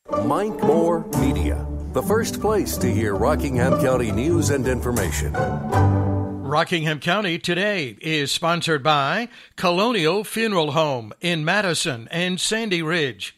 Mike Moore Media, the first place to hear Rockingham County news and information. Rockingham County Today is sponsored by Colonial Funeral Home in Madison and Sandy Ridge.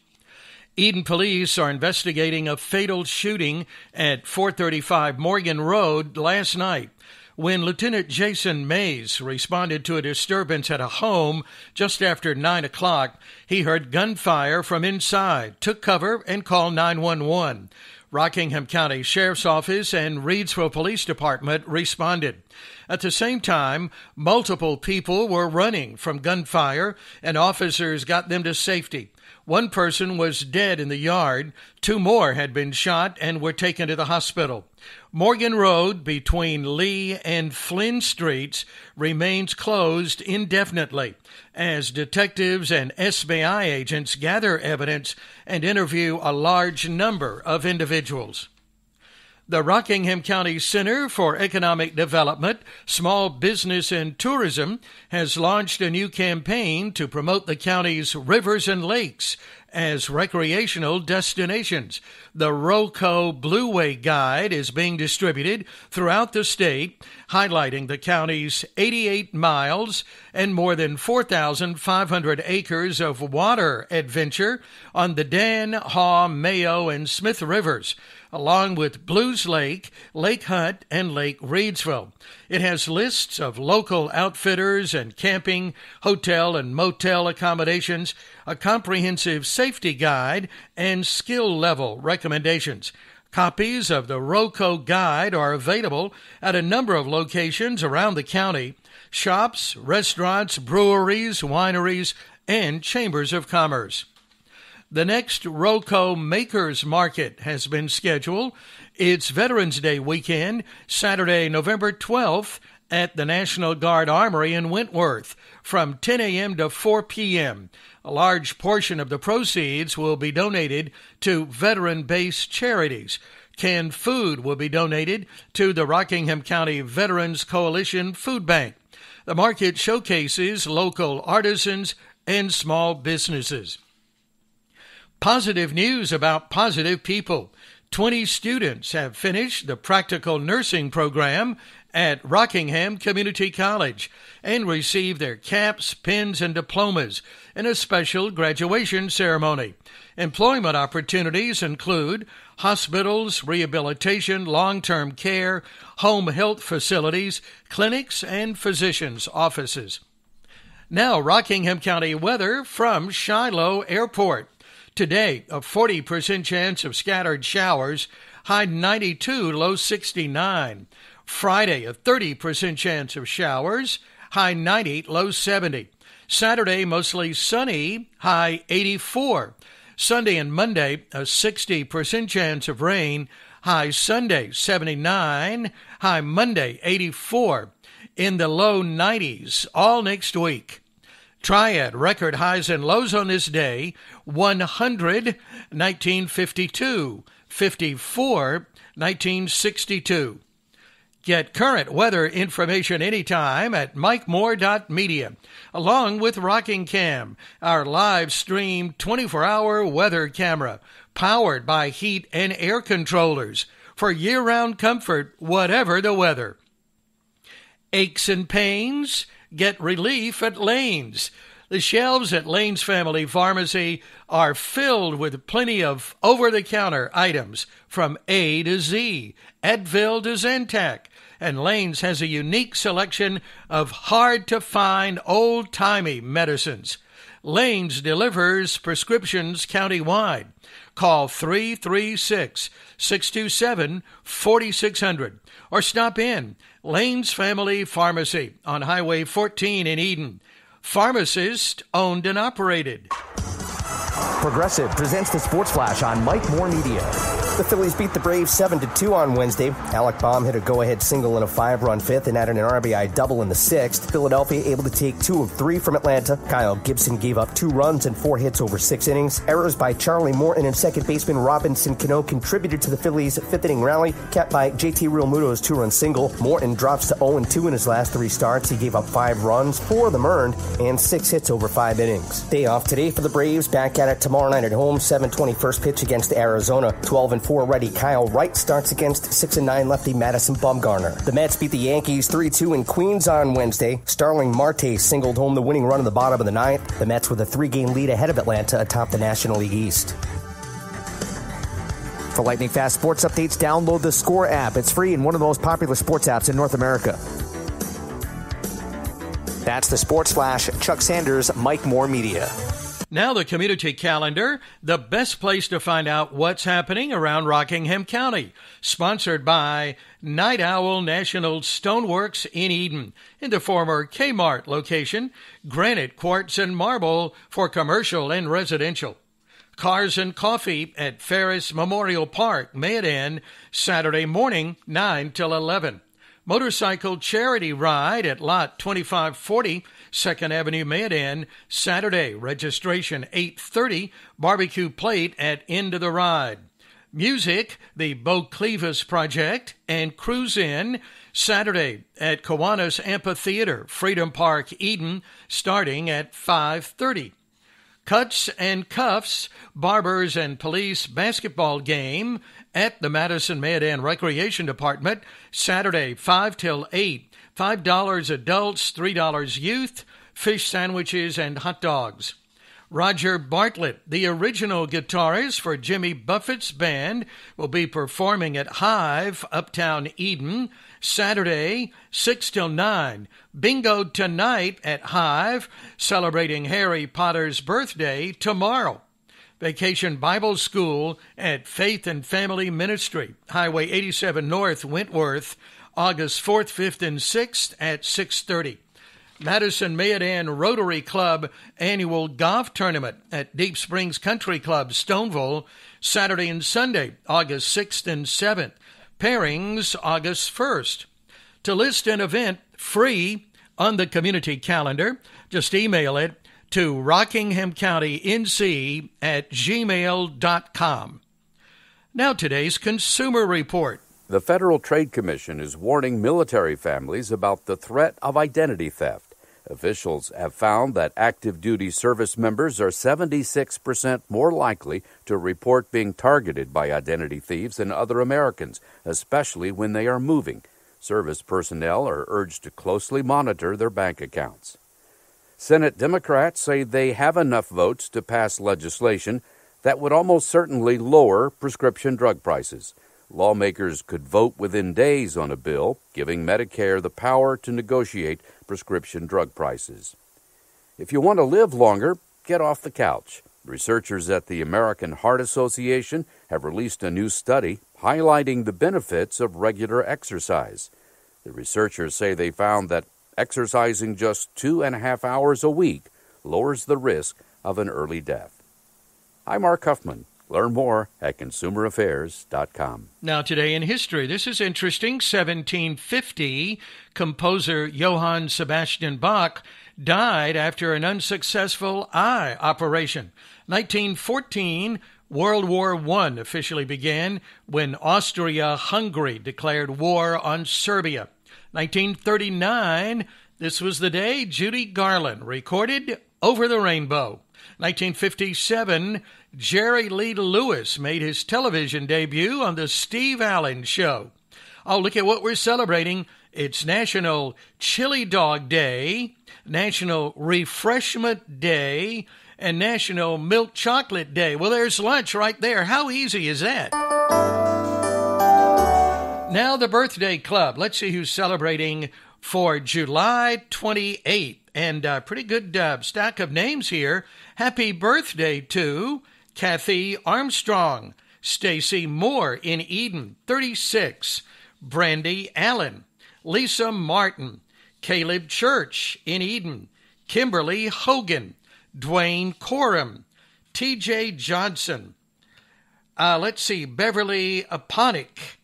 Eden police are investigating a fatal shooting at 435 Morgan Road last night when Lieutenant Jason Mays responded to a disturbance at a home just after 9 o'clock. He heard gunfire from inside, took cover, and called 911. Rockingham County Sheriff's Office and Reedsville Police Department responded. At the same time, multiple people were running from gunfire, and officers got them to safety. One person was dead in the yard. 2 more had been shot and were taken to the hospital. Morgan Road between Lee and Flynn Streets remains closed indefinitely as detectives and SBI agents gather evidence and interview a large number of individuals. The Rockingham County Center for Economic Development, Small Business and Tourism has launched a new campaign to promote the county's rivers and lakes as recreational destinations. The Ro-Co Blueway guide is being distributed throughout the state, highlighting the county's 88 miles and more than 4,500 acres of water adventure on the Dan, Haw, Mayo, and Smith Rivers, along with Blues Lake, Lake Hunt, and Lake Reedsville. It has lists of local outfitters and camping, hotel, and motel accommodations, a comprehensive safety guide, and skill level recommendations. Copies of the Ro-Co Guide are available at a number of locations around the county: shops, restaurants, breweries, wineries, and chambers of commerce. The next Ro-Co Makers Market has been scheduled. It's Veterans Day weekend, Saturday, November 12th, at the National Guard Armory in Wentworth from 10 a.m. to 4 p.m. A large portion of the proceeds will be donated to veteran-based charities. Canned food will be donated to the Rockingham County Veterans Coalition Food Bank. The market showcases local artisans and small businesses. Positive news about positive people. 20 students have finished the practical nursing program at Rockingham Community College and received their caps, pins, and diplomas in a special graduation ceremony. Employment opportunities include hospitals, rehabilitation, long-term care, home health facilities, clinics, and physicians' offices. Now, Rockingham County weather from Shiloh Airport. Today, a 40% chance of scattered showers, high 92, low 69. Friday, a 30% chance of showers, high 90, low 70. Saturday, mostly sunny, high 84. Sunday and Monday, a 60% chance of rain, high Sunday 79, high Monday 84. In the low 90s all next week. Triad record highs and lows on this day: 100, 1952, 54, 1962. Get current weather information anytime at mikemore.media, along with Rockingham, our live stream 24-hour weather camera, powered by heat and air controllers for year-round comfort, whatever the weather. Aches and pains? Get relief at Lane's. The shelves at Lane's Family Pharmacy are filled with plenty of over-the-counter items from A to Z, Advil to Zantac, and Lane's has a unique selection of hard-to-find, old-timey medicines. Lane's delivers prescriptions countywide. Call 336-627-4600 or stop in Lane's Family Pharmacy on Highway 14 in Eden. Pharmacist owned and operated. Progressive presents the Sports Flash on Mike Moore Media. The Phillies beat the Braves 7-2 on Wednesday. Alec Baum hit a go-ahead single in a 5-run fifth and added an RBI double in the sixth. Philadelphia able to take 2 of 3 from Atlanta. Kyle Gibson gave up 2 runs and 4 hits over 6 innings. Errors by Charlie Morton and second baseman Robinson Cano contributed to the Phillies' 5th-inning rally, capped by JT Realmuto's 2-run single. Morton drops to 0-2 in his last 3 starts. He gave up 5 runs, 4 of them earned, and 6 hits over 5 innings. Day off today for the Braves, back at it tomorrow tomorrow night at home. 7:20 first pitch against Arizona. 12-4 righty Kyle Wright starts against 6-9 lefty Madison Bumgarner. The Mets beat the Yankees 3-2 in Queens on Wednesday. Starling Marte singled home the winning run in the bottom of the ninth. The Mets with a 3-game lead ahead of Atlanta atop the National League East. For lightning fast sports updates, download the Score app. It's free and one of the most popular sports apps in North America. That's the Sports Flash. Chuck Sanders, Mike Moore Media. Now the community calendar, the best place to find out what's happening around Rockingham County. Sponsored by Night Owl National Stoneworks in Eden. In the former Kmart location, granite, quartz, and marble for commercial and residential. Cars and Coffee at Ferris Memorial Park, Mayodan, Saturday morning, 9 till 11. Motorcycle Charity Ride at Lot 2540, 2nd Avenue, Mayodan, Saturday. Registration 8:30. Barbecue plate at end of the ride. Music, the Bo Clevis Project, and Cruise In, Saturday at Kiwanis Amphitheater, Freedom Park, Eden, starting at 5:30. Cuts and Cuffs, Barbers and Police basketball game at the Madison Mayodan Recreation Department, Saturday 5 till 8. $5 adults, $3 youth, fish sandwiches and hot dogs. Roger Bartlett, the original guitarist for Jimmy Buffett's band, will be performing at Hive, Uptown Eden, Saturday, 6 till 9. Bingo tonight at Hive, celebrating Harry Potter's birthday tomorrow. Vacation Bible School at Faith and Family Ministry, Highway 87 North, Wentworth, August 4th, 5th, and 6th at 6:30. Madison Mayodan Rotary Club Annual Golf Tournament at Deep Springs Country Club, Stoneville, Saturday and Sunday, August 6th and 7th. Pairings, August 1st. To list an event free on the community calendar, just email it to rockinghamcountync@gmail.com. Now today's Consumer Report. The Federal Trade Commission is warning military families about the threat of identity theft. Officials have found that active duty service members are 76% more likely to report being targeted by identity thieves than other Americans, especially when they are moving. Service personnel are urged to closely monitor their bank accounts. Senate Democrats say they have enough votes to pass legislation that would almost certainly lower prescription drug prices. Lawmakers could vote within days on a bill giving Medicare the power to negotiate prescription drug prices. If you want to live longer, get off the couch. Researchers at the American Heart Association have released a new study highlighting the benefits of regular exercise. The researchers say they found that exercising just 2.5 hours a week lowers the risk of an early death. I'm Mark Huffman. Learn more at consumeraffairs.com. Now today in history, this is interesting. 1750, composer Johann Sebastian Bach died after an unsuccessful eye operation. 1914, World War I officially began when Austria-Hungary declared war on Serbia. 1939, this was the day Judy Garland recorded Over the Rainbow. 1957, Jerry Lee Lewis made his television debut on The Steve Allen Show. Oh, look at what we're celebrating. It's National Chili Dog Day, National Refreshment Day, and National Milk Chocolate Day. Well, there's lunch right there. How easy is that? Now the birthday club. Let's see who's celebrating for July 28th. And a pretty good stack of names here. Happy birthday to Kathy Armstrong, Stacy Moore in Eden, 36, Brandy Allen, Lisa Martin, Caleb Church in Eden, Kimberly Hogan, Dwayne Coram, TJ Johnson, Beverly Aponic,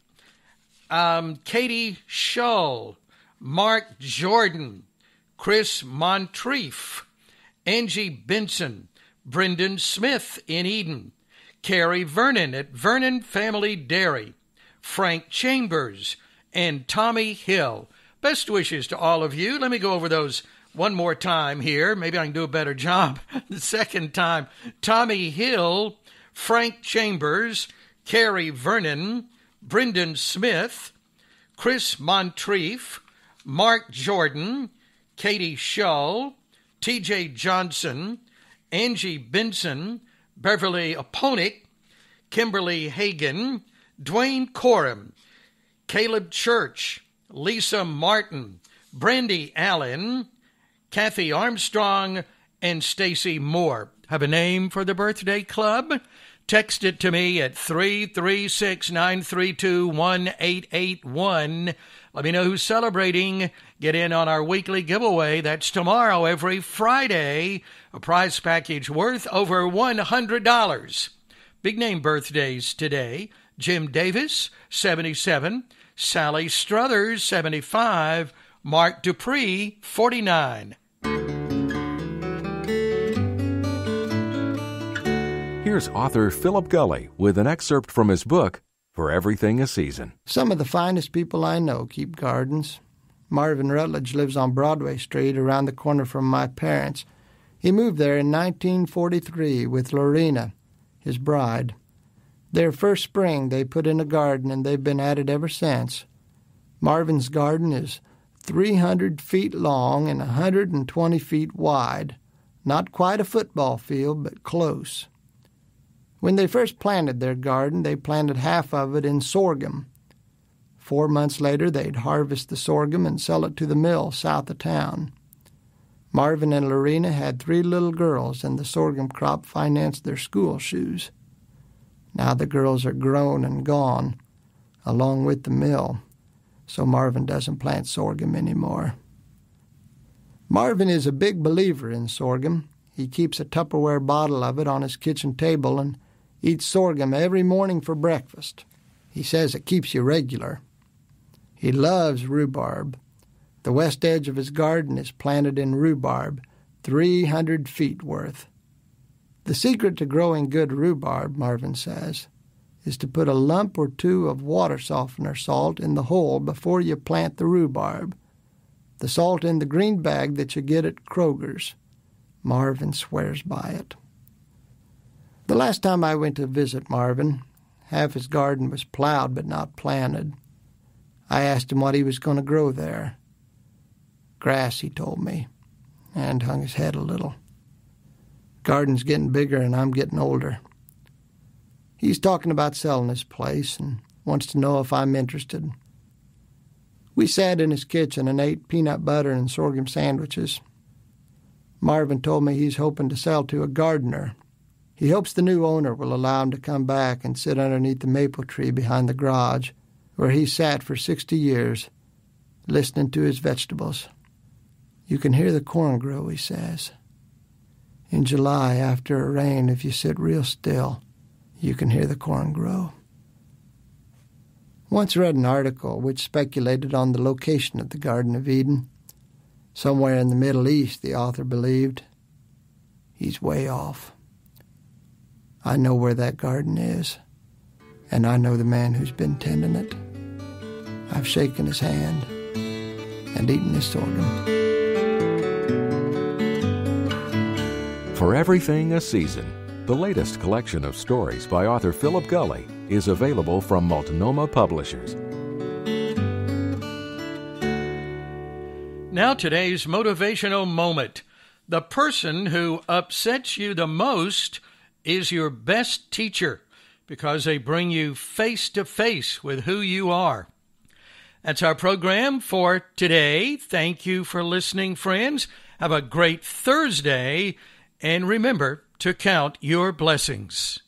Katie Shull, Mark Jordan, Chris Monteith, Angie Benson, Brendan Smith in Eden, Carrie Vernon at Vernon Family Dairy, Frank Chambers, and Tommy Hill. Best wishes to all of you. Let me go over those one more time here. Maybe I can do a better job the second time. Tommy Hill, Frank Chambers, Carrie Vernon, Brendan Smith, Chris Monteith, Mark Jordan, Katie Shull, T.J. Johnson, Angie Benson, Beverly Aponic, Kimberly Hagan, Dwayne Coram, Caleb Church, Lisa Martin, Brandy Allen, Kathy Armstrong, and Stacy Moore. Have a name for the birthday club? Text it to me at 336-932-1881. Let me know who's celebrating. Get in on our weekly giveaway. That's tomorrow, every Friday. A prize package worth over $100. Big name birthdays today. Jim Davis, 77. Sally Struthers, 75. Mark Dupree, 49. Here's author Philip Gulley with an excerpt from his book, For Everything a Season. Some of the finest people I know keep gardens. Marvin Rutledge lives on Broadway Street around the corner from my parents. He moved there in 1943 with Lorena, his bride. Their first spring they put in a garden, and they've been at it ever since. Marvin's garden is 300 feet long and 120 feet wide. Not quite a football field, but close. When they first planted their garden, they planted half of it in sorghum. 4 months later, they'd harvest the sorghum and sell it to the mill south of town. Marvin and Lorena had 3 little girls, and the sorghum crop financed their school shoes. Now the girls are grown and gone, along with the mill, so Marvin doesn't plant sorghum anymore. Marvin is a big believer in sorghum. He keeps a Tupperware bottle of it on his kitchen table and eats sorghum every morning for breakfast. He says it keeps you regular. He loves rhubarb. The west edge of his garden is planted in rhubarb, 300 feet worth. The secret to growing good rhubarb, Marvin says, is to put a lump or 2 of water softener salt in the hole before you plant the rhubarb. The salt in the green bag that you get at Kroger's. Marvin swears by it. The last time I went to visit Marvin, half his garden was plowed but not planted. I asked him what he was going to grow there. Grass, he told me, and hung his head a little. Garden's getting bigger and I'm getting older. He's talking about selling his place and wants to know if I'm interested. We sat in his kitchen and ate peanut butter and sorghum sandwiches. Marvin told me he's hoping to sell to a gardener. He hopes the new owner will allow him to come back and sit underneath the maple tree behind the garage, where he sat for 60 years, listening to his vegetables. You can hear the corn grow, he says. In July, after a rain, if you sit real still, you can hear the corn grow. Once read an article which speculated on the location of the Garden of Eden. Somewhere in the Middle East, the author believed. He's way off. I know where that garden is, and I know the man who's been tending it. I've shaken his hand and eaten his sorghum. For Everything a Season, the latest collection of stories by author Philip Gulley is available from Multnomah Publishers. Now today's motivational moment. The person who upsets you the most is your best teacher because they bring you face to face with who you are. That's our program for today. Thank you for listening, friends. Have a great Thursday, and remember to count your blessings.